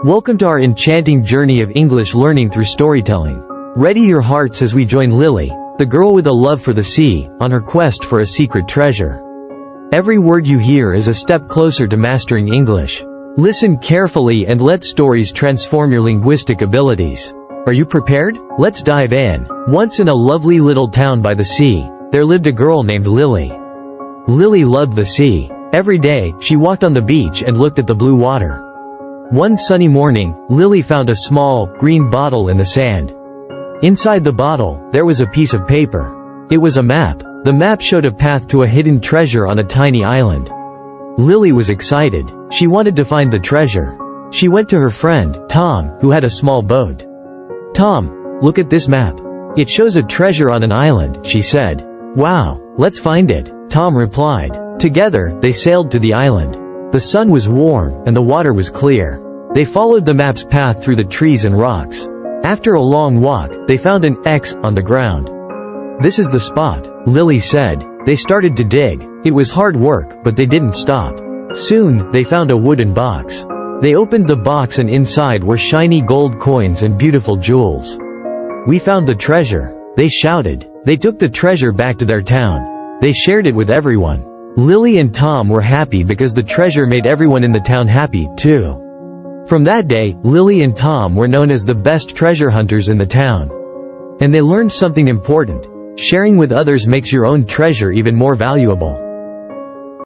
Welcome to our enchanting journey of English learning through storytelling. Ready your hearts as we join Lily, the girl with a love for the sea, on her quest for a secret treasure. Every word you hear is a step closer to mastering English. Listen carefully and let stories transform your linguistic abilities. Are you prepared? Let's dive in. Once in a lovely little town by the sea, there lived a girl named Lily. Lily loved the sea. Every day, she walked on the beach and looked at the blue water. One sunny morning, Lily found a small, green bottle in the sand. Inside the bottle, there was a piece of paper. It was a map. The map showed a path to a hidden treasure on a tiny island. Lily was excited. She wanted to find the treasure. She went to her friend, Tom, who had a small boat. "Tom, look at this map. It shows a treasure on an island," she said. "Wow, let's find it," Tom replied. Together, they sailed to the island. The sun was warm, and the water was clear. They followed the map's path through the trees and rocks. After a long walk, they found an X on the ground. "This is the spot," Lily said. They started to dig. It was hard work, but they didn't stop. Soon, they found a wooden box. They opened the box and inside were shiny gold coins and beautiful jewels. "We found the treasure," they shouted. They took the treasure back to their town. They shared it with everyone. Lily and Tom were happy because the treasure made everyone in the town happy, too. From that day, Lily and Tom were known as the best treasure hunters in the town. And they learned something important. Sharing with others makes your own treasure even more valuable.